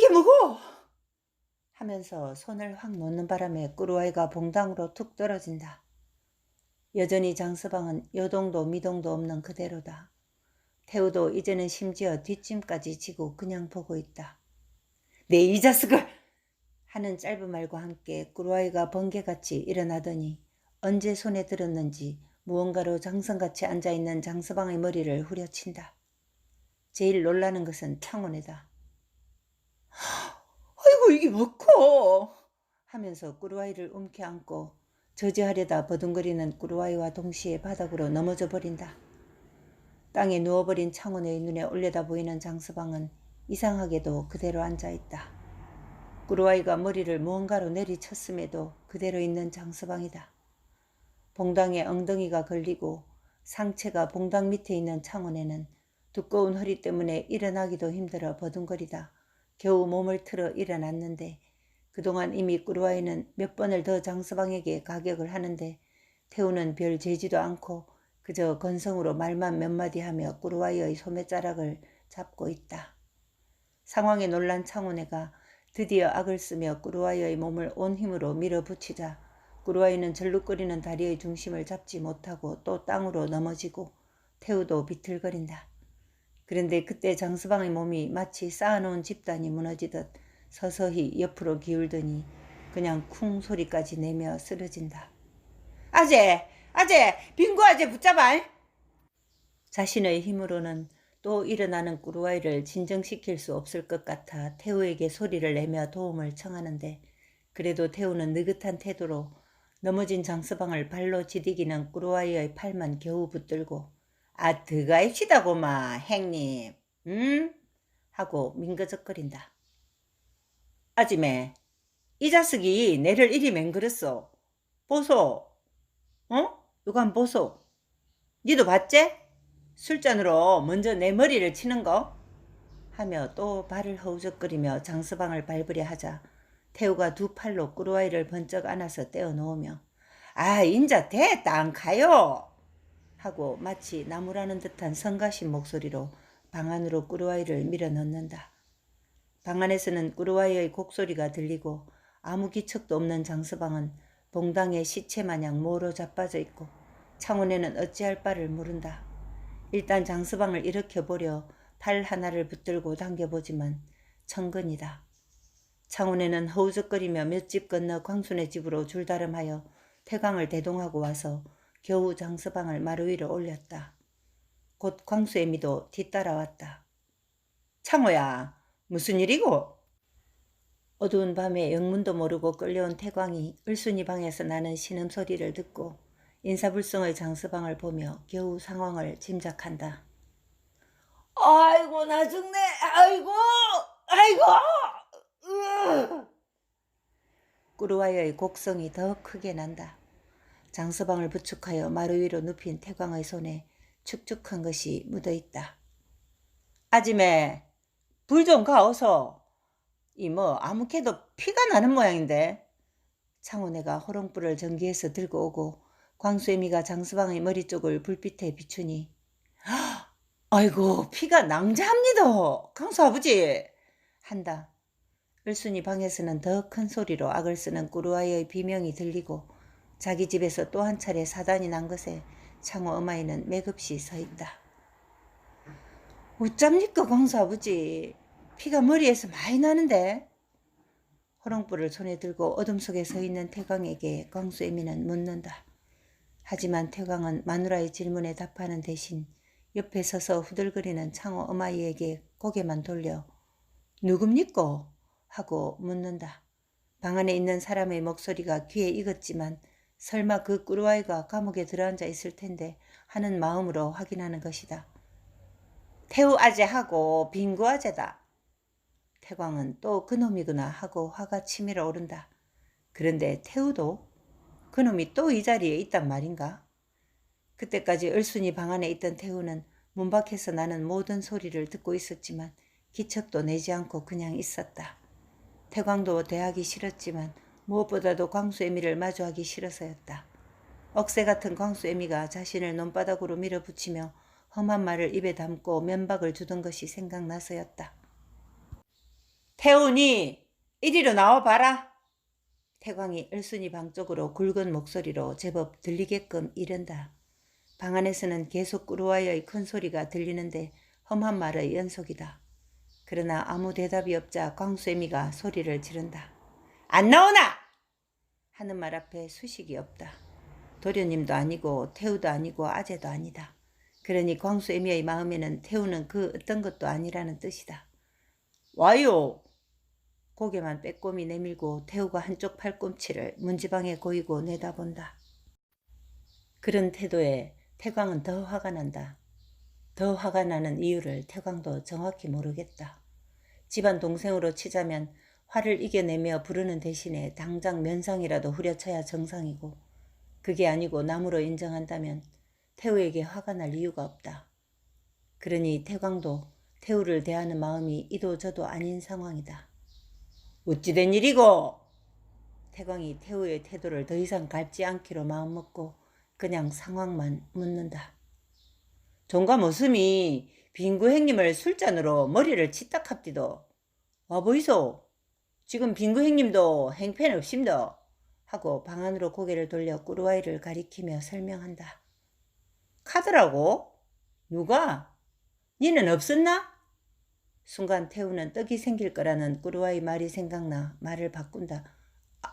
이게 뭐고? 하면서 손을 확 놓는 바람에 꾸루아이가 봉당으로 툭 떨어진다. 여전히 장서방은 요동도 미동도 없는 그대로다. 태우도 이제는 심지어 뒷짐까지 지고 그냥 보고 있다. 내 이 자식을! 하는 짧은 말과 함께 꾸루아이가 번개같이 일어나더니 언제 손에 들었는지 무언가로 장성같이 앉아있는 장서방의 머리를 후려친다. 제일 놀라는 것은 창원이다. 아이고 이게 뭐고? 하면서 꾸루아이를 움켜안고 저지하려다 버둥거리는 꾸루아이와 동시에 바닥으로 넘어져 버린다. 땅에 누워버린 창원의 눈에 올려다 보이는 장서방은 이상하게도 그대로 앉아있다. 꾸루아이가 머리를 무언가로 내리쳤음에도 그대로 있는 장서방이다. 봉당에 엉덩이가 걸리고 상체가 봉당 밑에 있는 창원에는 두꺼운 허리 때문에 일어나기도 힘들어 버둥거리다 겨우 몸을 틀어 일어났는데 그동안 이미 꾸루아이는 몇 번을 더 장서방에게 가격을 하는데 태우는 별 재지도 않고 그저 건성으로 말만 몇 마디 하며 꾸루아이의 소매자락을 잡고 있다. 상황에 놀란 창원애가 드디어 악을 쓰며 꾸루아이의 몸을 온 힘으로 밀어붙이자 꾸루아이는 절룩거리는 다리의 중심을 잡지 못하고 또 땅으로 넘어지고 태우도 비틀거린다. 그런데 그때 장서방의 몸이 마치 쌓아놓은 집단이 무너지듯 서서히 옆으로 기울더니 그냥 쿵 소리까지 내며 쓰러진다. 아재! 아재! 빙구 아재 붙잡아! 자신의 힘으로는 또 일어나는 꾸루아이를 진정시킬 수 없을 것 같아 태우에게 소리를 내며 도움을 청하는데 그래도 태우는 느긋한 태도로 넘어진 장서방을 발로 지디기는 꾸루아이의 팔만 겨우 붙들고 드가입시다고마 행님 하고 민거적거린다. 아지매 이 자식이 내를 이리 맹그렸어. 보소. 이거 한 보소. 니도 봤지? 술잔으로 먼저 내 머리를 치는 거? 하며 또 발을 허우적거리며 장서방을 밟으려 하자 태우가 두 팔로 꾸루아이를 번쩍 안아서 떼어놓으며 인자 됐다 안 가요 하고 마치 나무라는 듯한 성가신 목소리로 방 안으로 꾸루아이를 밀어넣는다. 방 안에서는 꾸루아이의 곡소리가 들리고 아무 기척도 없는 장서방은 봉당에 시체마냥 모로 자빠져 있고 창원에는 어찌할 바를 모른다. 일단 장서방을 일으켜보려 팔 하나를 붙들고 당겨보지만 천근이다. 창원에는 허우적거리며 몇 집 건너 광순의 집으로 줄다름하여 태광을 대동하고 와서 겨우 장서방을 마루 위로 올렸다. 곧 광수애미도 뒤따라왔다. 창호야, 무슨 일이고? 어두운 밤에 영문도 모르고 끌려온 태광이 을순이 방에서 나는 신음소리를 듣고 인사불성의 장서방을 보며 겨우 상황을 짐작한다. 아이고 나 죽네. 아이고. 꾸루아이의 곡성이 더 크게 난다. 장서방을 부축하여 마루 위로 눕힌 태광의 손에 축축한 것이 묻어있다. 아지매 불 좀 가어서. 아무캐도 피가 나는 모양인데. 창원애가 호롱불을 전기해서 들고 오고 광수애미가 장서방의 머리 쪽을 불빛에 비추니 아이고 피가 낭자합니다. 강수 아버지 한다. 을순이 방에서는 더 큰 소리로 악을 쓰는 꾸루아이의 비명이 들리고 자기 집에서 또 한 차례 사단이 난 것에 창호 어마이는 맥없이 서 있다. 어쩝니까 광수 아버지. 피가 머리에서 많이 나는데. 호롱불을 손에 들고 어둠 속에 서 있는 태광에게 광수애미는 묻는다. 하지만 태광은 마누라의 질문에 답하는 대신 옆에 서서 후들거리는 창호 어마이에게 고개만 돌려 누굽니까? 하고 묻는다. 방 안에 있는 사람의 목소리가 귀에 익었지만 설마 그 꾸루아이가 감옥에 들어앉아 있을 텐데 하는 마음으로 확인하는 것이다. 태우 아재하고 빙구 아재다. 태광은 또 그놈이구나 하고 화가 치밀어 오른다. 그런데 태우도 그놈이 또 이 자리에 있단 말인가? 그때까지 을순이 방 안에 있던 태우는 문 밖에서 나는 모든 소리를 듣고 있었지만 기척도 내지 않고 그냥 있었다. 태광도 대하기 싫었지만 무엇보다도 광수애미를 마주하기 싫어서였다. 억새 같은 광수애미가 자신을 논바닥으로 밀어붙이며 험한 말을 입에 담고 면박을 주던 것이 생각나서였다. 태훈이 이리로 나와봐라. 태광이 을순이 방 쪽으로 굵은 목소리로 제법 들리게끔 이른다. 방 안에서는 계속 꾸루와이의 큰 소리가 들리는데 험한 말의 연속이다. 그러나 아무 대답이 없자 광수애미가 소리를 지른다. 안 나오나! 하는 말 앞에 수식이 없다. 도련님도 아니고 태우도 아니고 아재도 아니다. 그러니 광수애미의 마음에는 태우는 그 어떤 것도 아니라는 뜻이다. 와요! 고개만 빼꼼히 내밀고 태우가 한쪽 팔꿈치를 문지방에 고이고 내다본다. 그런 태도에 태광은 더 화가 난다. 더 화가 나는 이유를 태광도 정확히 모르겠다. 집안 동생으로 치자면 화를 이겨내며 부르는 대신에 당장 면상이라도 후려쳐야 정상이고, 그게 아니고 남으로 인정한다면 태우에게 화가 날 이유가 없다. 그러니 태광도 태우를 대하는 마음이 이도저도 아닌 상황이다. 어찌 된 일이고? 태광이 태우의 태도를 더 이상 밟지 않기로 마음먹고 그냥 상황만 묻는다. 종가 모습이 빙구 형님을 술잔으로 머리를 치딱합디도. 와보이소. 지금 빙구 형님도 행패는 없심도. 하고 방 안으로 고개를 돌려 꾸루와이를 가리키며 설명한다. 카드라고? 누가? 니는 없었나? 순간 태우는 떡이 생길 거라는 꾸루와이 말이 생각나 말을 바꾼다.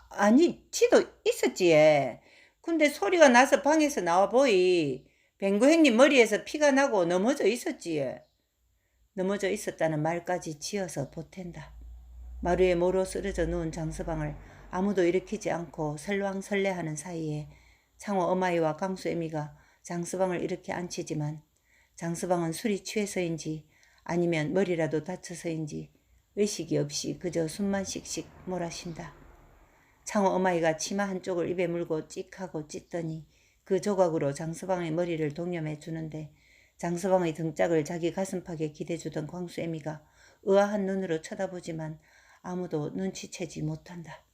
아니, 지도 있었지. 근데 소리가 나서 방에서 나와보이. 뱅구 형님 머리에서 피가 나고 넘어져 있었지. 넘어져 있었다는 말까지 지어서 보탠다. 마루에 모로 쓰러져 누운 장서방을 아무도 일으키지 않고 설왕설래하는 사이에 창호 어마이와 강수애미가 장서방을 일으켜 앉히지만 장서방은 술이 취해서인지 아니면 머리라도 다쳐서인지 의식이 없이 그저 숨만 씩씩 몰아쉰다. 창호 어마이가 치마 한쪽을 입에 물고 찍하고 찢더니 그 조각으로 장서방의 머리를 동염해 주는데 장서방의 등짝을 자기 가슴팍에 기대주던 광수애미가 의아한 눈으로 쳐다보지만 아무도 눈치채지 못한다.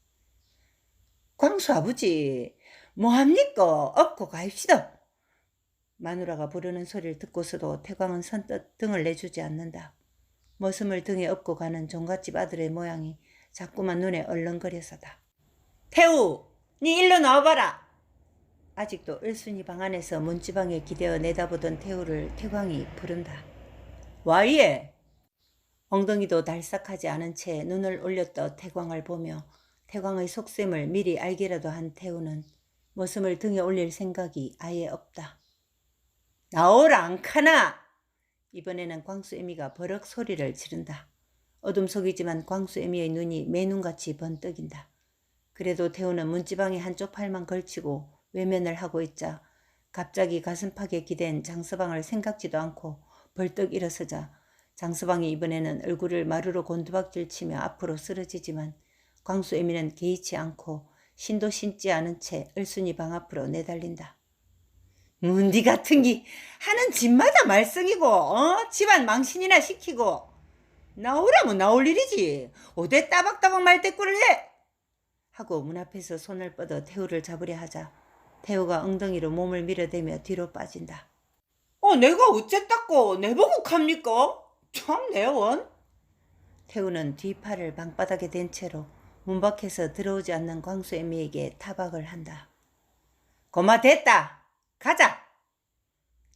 광수 아버지, 뭐합니까? 업고 가입시다. 마누라가 부르는 소리를 듣고서도 태광은 선뜻 등을 내주지 않는다. 머슴을 등에 업고 가는 종갓집 아들의 모양이 자꾸만 눈에 얼렁거려서다. 태우, 니 일로 나와봐라. 아직도 을순이 방 안에서 문지방에 기대어 내다보던 태우를 태광이 부른다. 와이에. 엉덩이도 달싹하지 않은 채 눈을 올렸던 태광을 보며 태광의 속셈을 미리 알기라도 한 태우는 머슴을 등에 올릴 생각이 아예 없다. 나오라 안카나. 이번에는 광수애미가 버럭 소리를 지른다. 어둠 속이지만 광수애미의 눈이 매눈같이 번뜩인다. 그래도 태우는 문지방에 한쪽 팔만 걸치고 외면을 하고 있자 갑자기 가슴팍에 기댄 장서방을 생각지도 않고 벌떡 일어서자 장서방이 이번에는 얼굴을 마루로 곤두박질 치며 앞으로 쓰러지지만 광수애미는 개의치 않고 신도 신지 않은 채 을순이 방 앞으로 내달린다. 문디 같은 기 하는 집마다 말썽이고 집안 망신이나 시키고 나오라면 나올 일이지 어디 따박따박 말대꾸를 해 하고 문 앞에서 손을 뻗어 태우를 잡으려 하자 태우가 엉덩이로 몸을 밀어대며 뒤로 빠진다. 내가 어쨌다고 내보고 갑니까? 참 내원. 태우는 뒷팔을 방바닥에 댄 채로 문 밖에서 들어오지 않는 광수애미에게 타박을 한다. 고마 됐다. 가자.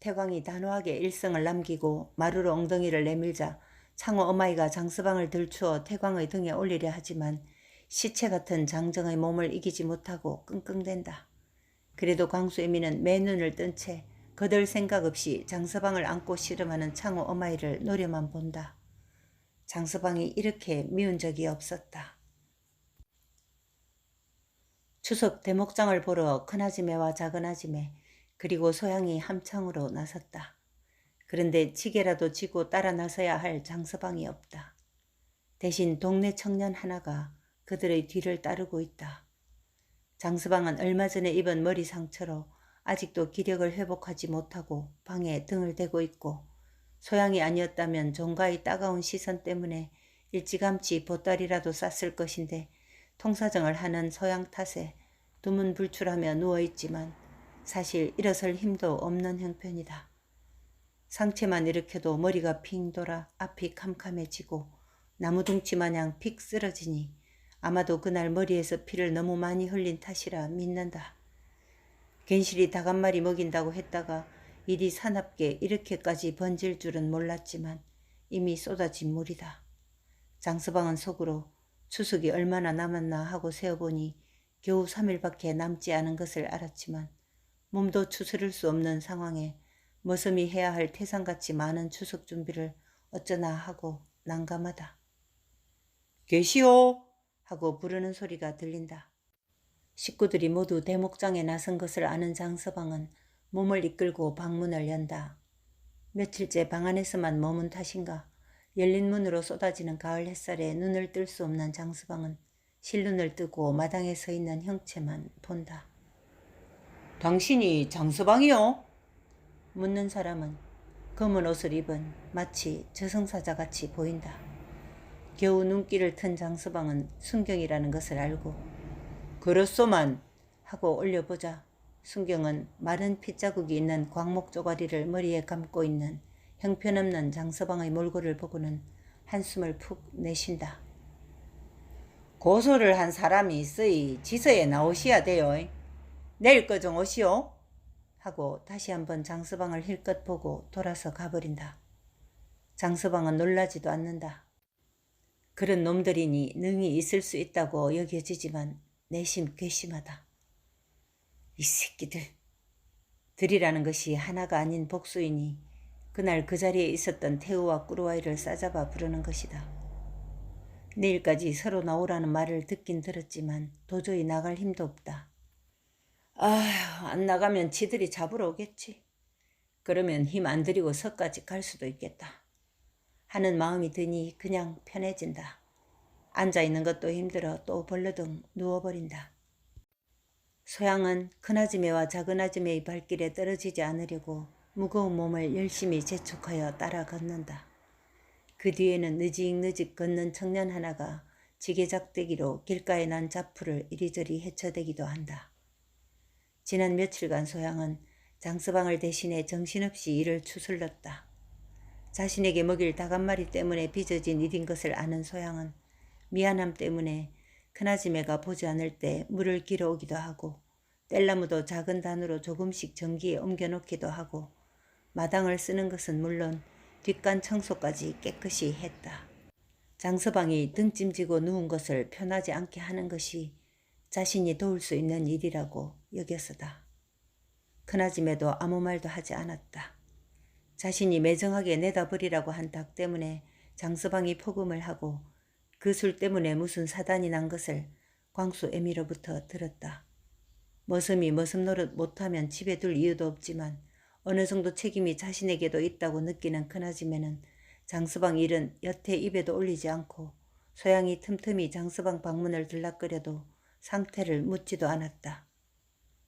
태광이 단호하게 일성을 남기고 마루로 엉덩이를 내밀자 창호 어마이가 장서방을 들추어 태광의 등에 올리려 하지만 시체 같은 장정의 몸을 이기지 못하고 끙끙댄다. 그래도 광수애미는 맨눈을 뜬 채 거들 생각 없이 장서방을 안고 씨름하는 창호 어마이를 노려만 본다. 장서방이 이렇게 미운 적이 없었다. 추석 대목장을 보러 큰아지매와 작은아지매 그리고 소양이 함창으로 나섰다. 그런데 지게라도 지고 따라 나서야 할 장서방이 없다. 대신 동네 청년 하나가 그들의 뒤를 따르고 있다. 장서방은 얼마 전에 입은 머리 상처로 아직도 기력을 회복하지 못하고 방에 등을 대고 있고 소양이 아니었다면 종가의 따가운 시선 때문에 일찌감치 보따리라도 쌌을 것인데 통사정을 하는 소양 탓에 두문불출하며 누워있지만 사실 일어설 힘도 없는 형편이다. 상체만 일으켜도 머리가 핑 돌아 앞이 캄캄해지고 나무둥치 마냥 픽 쓰러지니 아마도 그날 머리에서 피를 너무 많이 흘린 탓이라 믿는다. 괜시리 닭 한 마리 먹인다고 했다가 일이 사납게 이렇게까지 번질 줄은 몰랐지만 이미 쏟아진 물이다. 장서방은 속으로 추석이 얼마나 남았나 하고 세어보니 겨우 3일밖에 남지 않은 것을 알았지만 몸도 추스를 수 없는 상황에 머슴이 해야 할 태산같이 많은 추석 준비를 어쩌나 하고 난감하다. 계시오! 하고 부르는 소리가 들린다. 식구들이 모두 대목장에 나선 것을 아는 장서방은 몸을 이끌고 방문을 연다. 며칠째 방 안에서만 머문 탓인가 열린 문으로 쏟아지는 가을 햇살에 눈을 뜰 수 없는 장서방은 실눈을 뜨고 마당에 서 있는 형체만 본다. 당신이 장서방이요? 묻는 사람은 검은 옷을 입은 마치 저승사자같이 보인다. 겨우 눈길을 튼 장서방은 순경이라는 것을 알고 그렇소만 하고 올려보자 순경은 마른 핏자국이 있는 광목 쪼가리를 머리에 감고 있는 형편없는 장서방의 몰골을 보고는 한숨을 푹 내쉰다. 고소를 한 사람이 있으이 지서에 나오셔야 돼요. 내일 거정 오시오. 하고 다시 한번 장서방을 힐끗 보고 돌아서 가버린다. 장서방은 놀라지도 않는다. 그런 놈들이니 능히 있을 수 있다고 여겨지지만 내심 괘씸하다. 이 새끼들. 들이라는 것이 하나가 아닌 복수이니 그날 그 자리에 있었던 태우와 꾸루와이를 싸잡아 부르는 것이다. 내일까지 서로 나오라는 말을 듣긴 들었지만 도저히 나갈 힘도 없다. 아휴, 안 나가면 지들이 잡으러 오겠지. 그러면 힘 안 들이고 서까지 갈 수도 있겠다. 하는 마음이 드니 그냥 편해진다. 앉아있는 것도 힘들어 또 벌러덩 누워버린다. 소양은 큰아지매와 작은아지매의 발길에 떨어지지 않으려고 무거운 몸을 열심히 재촉하여 따라 걷는다. 그 뒤에는 느직느직 걷는 청년 하나가 지게작대기로 길가에 난 잡풀을 이리저리 헤쳐대기도 한다. 지난 며칠간 소양은 장서방을 대신해 정신없이 일을 추슬렀다. 자신에게 먹일 닭 한 마리 때문에 빚어진 일인 것을 아는 소양은 미안함 때문에 큰아지매가 보지 않을 때 물을 길어오기도 하고 뗄나무도 작은 단으로 조금씩 전기에 옮겨놓기도 하고 마당을 쓰는 것은 물론 뒷간 청소까지 깨끗이 했다. 장서방이 등짐지고 누운 것을 편하지 않게 하는 것이 자신이 도울 수 있는 일이라고 여겼으다. 큰아지매도 아무 말도 하지 않았다. 자신이 매정하게 내다버리라고 한 닭 때문에 장서방이 포금을 하고 그 술 때문에 무슨 사단이 난 것을 광수 애미로부터 들었다. 머슴이 머슴 노릇 못하면 집에 둘 이유도 없지만 어느 정도 책임이 자신에게도 있다고 느끼는 큰아지매는 장서방 일은 여태 입에도 올리지 않고 소양이 틈틈이 장서방 방문을 들락거려도 상태를 묻지도 않았다.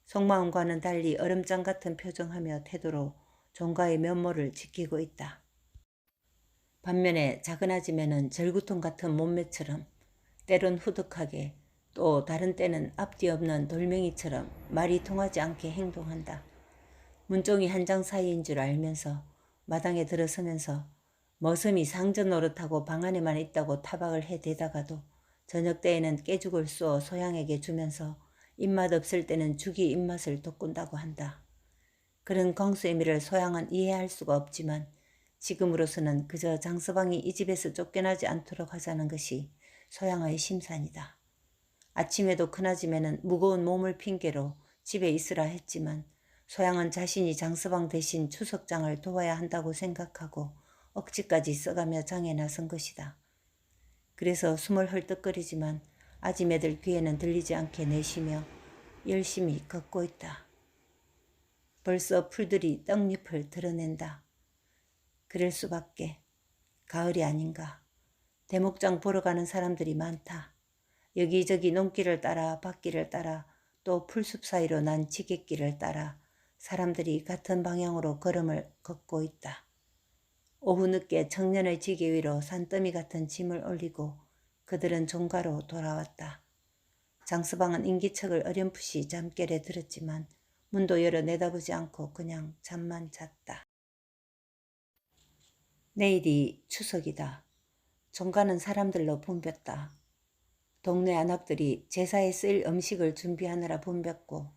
속마음과는 달리 얼음장 같은 표정하며 태도로 종가의 면모를 지키고 있다. 반면에 작은아지매는 절구통 같은 몸매처럼 때론 후득하게 또 다른 때는 앞뒤 없는 돌멩이처럼 말이 통하지 않게 행동한다. 문종이 한 장 사이인 줄 알면서 마당에 들어서면서 머슴이 상전 노릇하고 방 안에만 있다고 타박을 해대다가도 저녁 때에는 깨죽을 쏘어 소양에게 주면서 입맛 없을 때는 죽이 입맛을 돋군다고 한다. 그런 광수애미를 소양은 이해할 수가 없지만 지금으로서는 그저 장서방이 이 집에서 쫓겨나지 않도록 하자는 것이 소양의 심산이다. 아침에도 큰아지매는 무거운 몸을 핑계로 집에 있으라 했지만 소양은 자신이 장서방 대신 추석장을 도와야 한다고 생각하고 억지까지 써가며 장에 나선 것이다. 그래서 숨을 헐떡거리지만 아지매들 귀에는 들리지 않게 내쉬며 열심히 걷고 있다. 벌써 풀들이 떡잎을 드러낸다. 그럴 수밖에. 가을이 아닌가. 대목장 보러 가는 사람들이 많다. 여기저기 논길을 따라 밭길을 따라 또 풀숲 사이로 난 지갰길을 따라 사람들이 같은 방향으로 걸음을 걷고 있다. 오후 늦게 청년의 지게 위로 산더미 같은 짐을 올리고 그들은 종가로 돌아왔다. 장서방은 인기척을 어렴풋이 잠결에 들었지만 문도 열어 내다보지 않고 그냥 잠만 잤다. 내일이 추석이다. 종가는 사람들로 붐볐다. 동네 아낙들이 제사에 쓸 음식을 준비하느라 붐볐고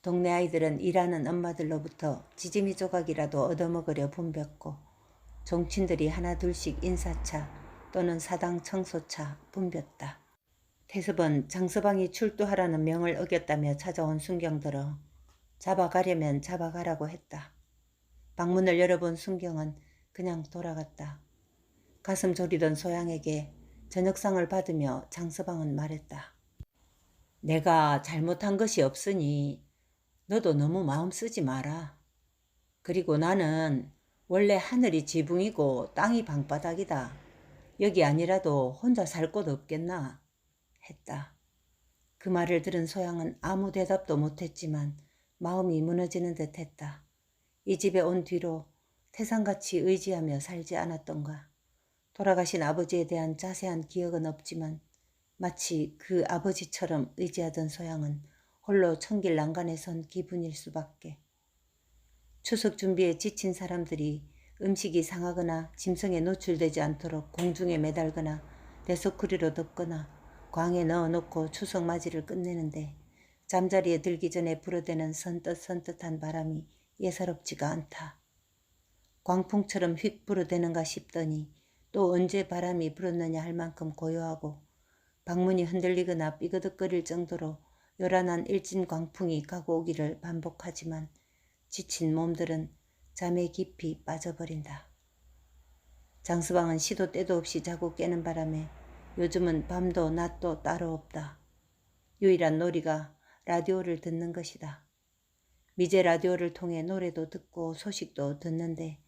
동네 아이들은 일하는 엄마들로부터 지짐이 조각이라도 얻어먹으려 붐볐고 종친들이 하나 둘씩 인사차 또는 사당 청소차 붐볐다. 태섭은 장서방이 출두하라는 명을 어겼다며 찾아온 순경들어 잡아가려면 잡아가라고 했다. 방문을 열어본 순경은 그냥 돌아갔다. 가슴 졸이던 소양에게 저녁상을 받으며 장서방은 말했다. 내가 잘못한 것이 없으니 너도 너무 마음 쓰지 마라. 그리고 나는 원래 하늘이 지붕이고 땅이 방바닥이다. 여기 아니라도 혼자 살 곳 없겠나? 했다. 그 말을 들은 소양은 아무 대답도 못했지만 마음이 무너지는 듯 했다. 이 집에 온 뒤로 태산같이 의지하며 살지 않았던가. 돌아가신 아버지에 대한 자세한 기억은 없지만 마치 그 아버지처럼 의지하던 소양은 홀로 천길 난간에 선 기분일 수밖에. 추석 준비에 지친 사람들이 음식이 상하거나 짐승에 노출되지 않도록 공중에 매달거나 대소쿠리로 덮거나 광에 넣어놓고 추석 맞이를 끝내는데 잠자리에 들기 전에 불어대는 선뜻선뜻한 바람이 예사롭지가 않다. 광풍처럼 휙 불어대는가 싶더니 또 언제 바람이 불었느냐 할 만큼 고요하고 방문이 흔들리거나 삐그덕거릴 정도로 요란한 일진 광풍이 가고 오기를 반복하지만 지친 몸들은 잠에 깊이 빠져버린다. 장서방은 시도 때도 없이 자고 깨는 바람에 요즘은 밤도 낮도 따로 없다. 유일한 놀이가 라디오를 듣는 것이다. 미제 라디오를 통해 노래도 듣고 소식도 듣는데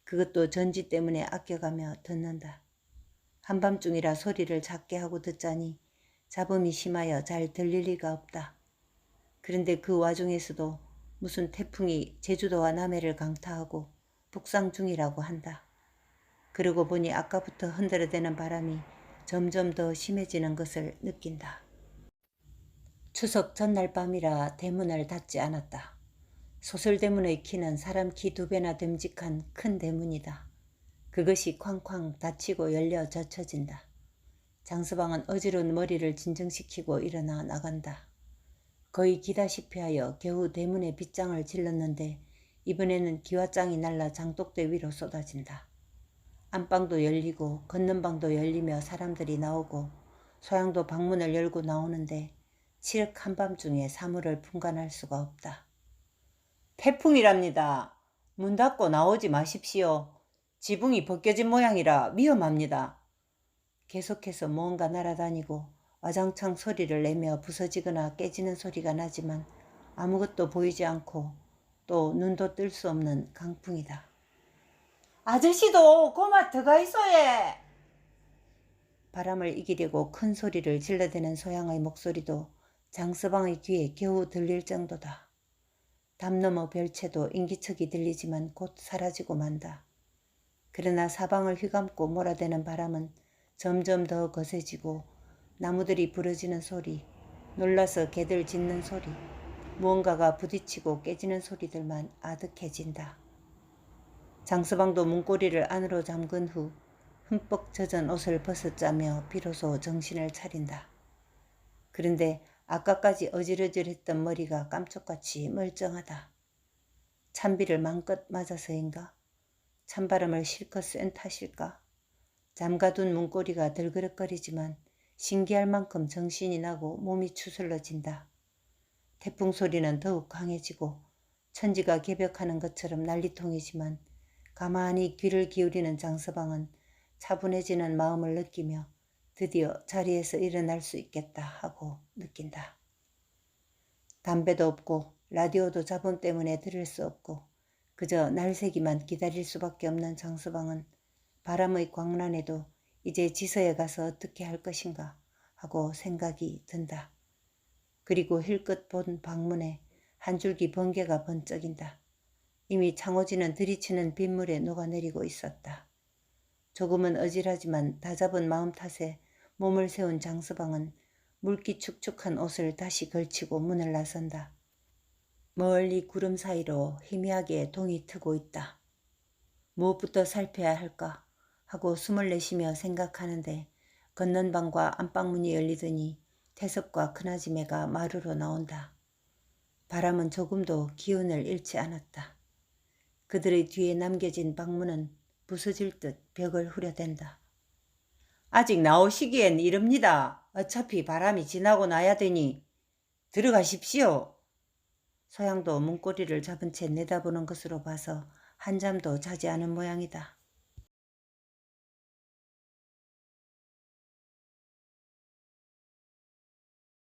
그것도 전지 때문에 아껴가며 듣는다. 한밤중이라 소리를 작게 하고 듣자니 잡음이 심하여 잘 들릴 리가 없다. 그런데 그 와중에서도 무슨 태풍이 제주도와 남해를 강타하고 북상 중이라고 한다. 그러고 보니 아까부터 흔들어대는 바람이 점점 더 심해지는 것을 느낀다. 추석 전날 밤이라 대문을 닫지 않았다. 소설대문의 키는 사람 키 2배나 됨직한 큰 대문이다. 그것이 쾅쾅 닫히고 열려 젖혀진다. 장서방은 어지러운 머리를 진정시키고 일어나 나간다. 거의 기다시피 하여 겨우 대문에 빗장을 질렀는데 이번에는 기와장이 날라 장독대 위로 쏟아진다. 안방도 열리고 걷는 방도 열리며 사람들이 나오고 소양도 방문을 열고 나오는데 칠흑 한밤중에 사물을 분간할 수가 없다. 태풍이랍니다. 문 닫고 나오지 마십시오. 지붕이 벗겨진 모양이라 위험합니다. 계속해서 무언가 날아다니고 와장창 소리를 내며 부서지거나 깨지는 소리가 나지만 아무것도 보이지 않고 또 눈도 뜰 수 없는 강풍이다. 아저씨도 고마 들어가 있어예. 바람을 이기려고 큰 소리를 질러대는 소양의 목소리도 장서방의 귀에 겨우 들릴 정도다. 담 너머 별채도 인기척이 들리지만 곧 사라지고 만다. 그러나 사방을 휘감고 몰아대는 바람은 점점 더 거세지고 나무들이 부러지는 소리, 놀라서 개들 짖는 소리, 무언가가 부딪히고 깨지는 소리들만 아득해진다. 장서방도 문고리를 안으로 잠근 후 흠뻑 젖은 옷을 벗어짜며 비로소 정신을 차린다. 그런데 아까까지 어질어질했던 머리가 깜짝같이 멀쩡하다. 찬비를 맘껏 맞아서인가? 찬바람을 실컷 쐰 탓일까? 잠가둔 문고리가 들그럭거리지만 신기할 만큼 정신이 나고 몸이 추슬러진다. 태풍 소리는 더욱 강해지고 천지가 개벽하는 것처럼 난리통이지만 가만히 귀를 기울이는 장서방은 차분해지는 마음을 느끼며 드디어 자리에서 일어날 수 있겠다 하고 느낀다. 담배도 없고 라디오도 잡음 때문에 들을 수 없고 그저 날새기만 기다릴 수밖에 없는 장서방은 바람의 광란에도 이제 지서에 가서 어떻게 할 것인가 하고 생각이 든다. 그리고 힐끗 본 방문에 한 줄기 번개가 번쩍인다. 이미 창호지는 들이치는 빗물에 녹아내리고 있었다. 조금은 어질하지만 다잡은 마음 탓에 몸을 세운 장서방은 물기 축축한 옷을 다시 걸치고 문을 나선다. 멀리 구름 사이로 희미하게 동이 트고 있다. 무엇부터 살펴야 할까 하고 숨을 내쉬며 생각하는데 건넌 방과 안방문이 열리더니 태섭과 큰아지매가 마루로 나온다. 바람은 조금도 기운을 잃지 않았다. 그들의 뒤에 남겨진 방문은 부서질 듯 벽을 후려댄다. 아직 나오시기엔 이릅니다. 어차피 바람이 지나고 나야 되니 들어가십시오. 소양도 문고리를 잡은 채 내다보는 것으로 봐서 한잠도 자지 않은 모양이다.